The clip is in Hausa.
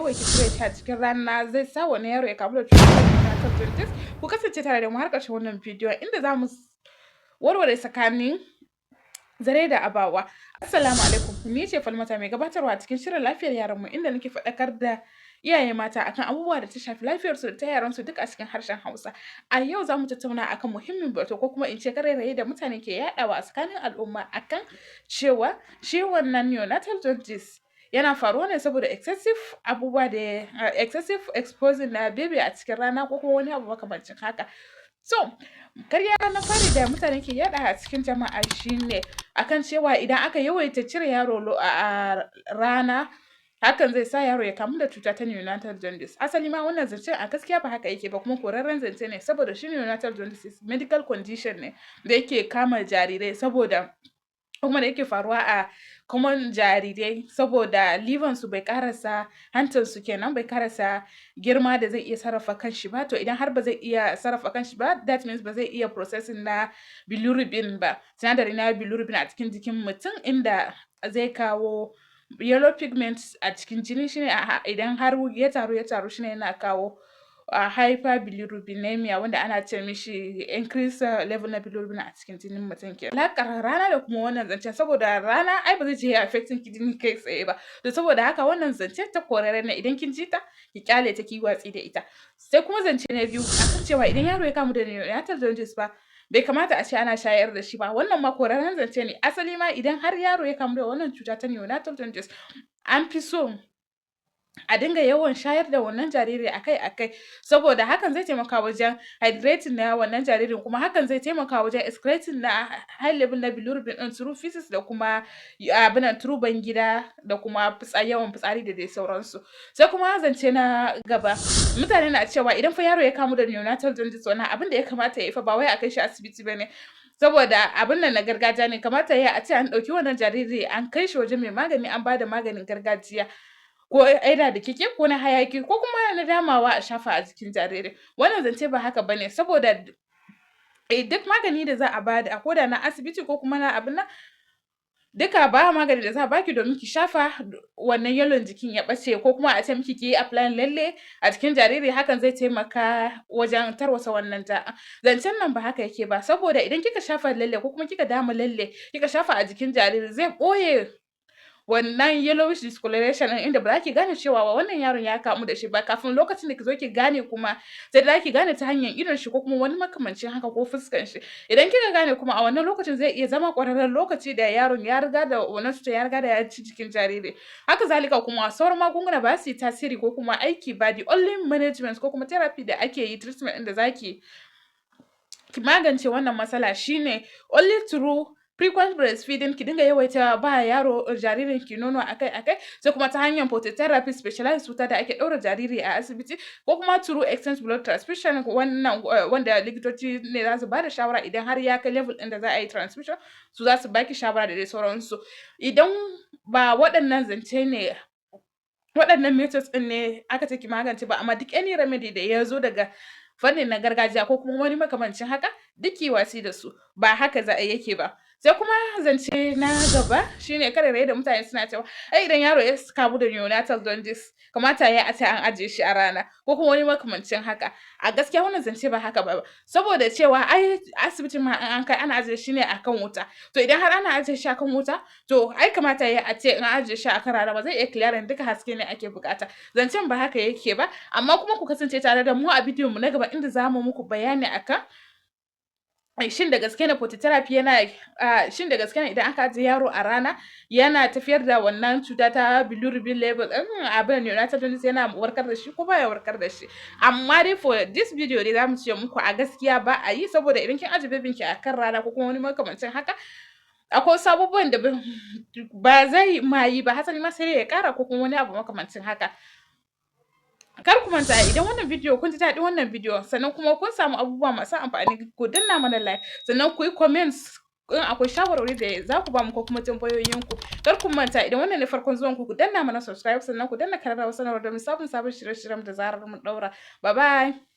yawaita cire shi a cikin rana zai sa wani yaro ya kamu da cutar neonatal jaundice. Ku kasance tare da mu har ƙarshen wannan bidiyon inda za mu warware tsakanin zare da abawa. Assalamu alaikum, ni ce Falmata mai gabatarwa a cikin shirin lafiyar yaranmu inda nake faɗakar da iyaye mata akan abubuwa da ta shafi lafiyarsu da ta yaransu duk a cikin harshen Hausa. A yau za mu tattauna akan muhimmin batu ko kuma in ce karairayi da mutane ke yaɗawa a tsakanin al'umma akan cewa shi wannan neonatal jaundice yana faruwa ne saboda excessive abubuwa da excessive exposing na baby a cikin rana ko kuma wani abu makamancin haka. So, karya na fari da mutane ke yaɗa a cikin jama'a shine akan cewa idan aka yawaita cire yaro a rana hakan zai sa yaro ya kamu da cuta ta neonatal jaundice. Asali ma wannan zancen a gaskiya ba haka yake ba kuma korarren zance ne saboda shi neonatal jaundice medical condition ne da yake kama jarirai saboda kuma da yake faruwa a common jarirai saboda liver su bai karasa hantar su kenan bai karasa girma da zai iya sarrafa kanshi ba, to idan har ba zai iya sarrafa kanshi ba that means ba zai iya processing na bilirubin ba, sinadari na bilirubin a cikin jikin mutum inda zai kawo yellow pigment a cikin jini shine idan har ya taru shine yana kawo hyperbilirubinemia wanda ana ce mishi increase level na bilirubin a cikin jinin mutum ke. Alaƙar rana da kuma wannan zancen saboda rana ai ba zai je ya affecting kidney kai tsaye ba, to saboda haka wannan zance ta korarre ne idan kin ji ta ki kyale ta ki watsi da ita. Sai kuma zance na biyu akan cewa idan yaro ya kamu da neonatal jaundice ba bai kamata a ce ana shayar da shi ba, wannan ma korarren zance ne. Asali ma idan har yaro ya kamu da wannan cuta ta neonatal jaundice an fi so a dinga yawan shayar da wannan jariri akai-akai saboda hakan zai taimaka wajen hydrating na wannan jaririn kuma hakan zai taimaka wajen excreting na high level na bilirubin ɗin through feces da kuma through ban gida da kuma yawan fitsari da dai sauransu. Sai kuma zance na gaba mutane na cewa idan fa yaro ya kamu da neonatal jaundice wannan abin da ya kamata ya yi fa ba wai a kai shi asibiti ba ne. Saboda abin nan na gargajiya ne kamata ya a ce an ɗauki wannan jariri an kai shi wajen mai magani an ba da maganin gargajiya. Ko aida da kike ko na hayaki ko kuma na damawa a shafa a jikin jariri. Wannan zance ba haka bane saboda duk magani da za a bada ko da na asibiti ko kuma na abin nan duka ba magani da za a baki domin ki shafa wannan yellow jikin ya ɓace ko kuma a ce miki ki yi applying lalle a jikin jariri hakan zai taimaka wajen tarwatsa wannan zancen nan ba haka yake ba saboda idan kika shafa lalle ko kuma kika dama lalle kika shafa a jikin jariri zai ɓoye wannan yellowish discoloration ɗin inda ba za ki gane cewa wannan yaron ya kamu da shi ba kafin lokacin da ki zo ki gane kuma sai za ki gane ta hanyar idon shi ko kuma wani makamancin haka ko fuskan shi. Idan kika gane kuma a wannan lokacin zai iya zama ƙwararren lokaci da yaron ya riga da wannan cutar ya riga da ya ci jikin jariri. Haka zalika kuma sauran magunguna ba su yi tasiri ko kuma aiki ba, the only management ko kuma therapy da ake yi treatment ɗin da za ki magance wannan matsala shine only through frequent breastfeeding, ki dinga yawaita ba yaro jaririn ki nono akai-akai sai kuma ta hanyar phototherapy specialized wuta da ake ɗaura jariri a asibiti ko kuma through exchange blood transfusion wannan wanda likitoci ne za su ba da shawara idan har ya kai level ɗin da za a yi transfusion su za su baki shawara da dai sauransu. Idan ba waɗannan zance ne waɗannan methods ɗin ne aka ce ki magance ba amma duk any remedy da ya zo daga fannin na gargajiya ko kuma wani makamancin haka duk ki watsi da su ba haka za a yake ba. Sai kuma zance na gaba shine karairayi da mutane suna cewa ai idan yaro ya kamu da neonatal jaundice kamata ya a ce an ajiye shi a rana ko kuma wani makamancin haka. A gaskiya wannan zance ba haka ba saboda cewa ai asibitin ma an kai ana ajiye shi ne akan wuta, to idan har ana ajiye shi akan wuta to ai kamata ya a ce in an ajiye shi akan rana ba zai iya clearing duka haske ne ake bukata. Zancen ba haka yake ba amma kuma ku kasance tare da mu a bidiyon mu na gaba inda za mu muku bayani akan shin da gaske ne phototherapy yana shin da gaske ne idan aka ajiye yaro a rana yana tafiyar da wannan cuta ta bilirubin level abin neonatal jaundice yana warkar da shi ko baya warkar da shi. Amma dai for this video dai za mu ce muku a gaskiya ba a yi saboda idan kin ajiye babyn ki akan rana ko kuma wani makamancin haka akwai wasu abubuwan da ba zai ma yi ba hasali ma sai ya ƙara ko kuma wani abu makamancin haka. Kar ku manta idan wannan bidiyo kun ji daɗin wannan bidiyo sannan kuma kun samu abubuwa masu amfani ku danna mana like sannan ku yi comments in akwai shawarwari da za ku ba mu ko kuma tambayoyinku. Kar ku manta idan wannan ne farkon zuwan ku danna mana subscribe sannan ku danna ƙararrawar sanarwa domin samun sabon shirye-shiryen da zarar mun ɗaura. Bye bye.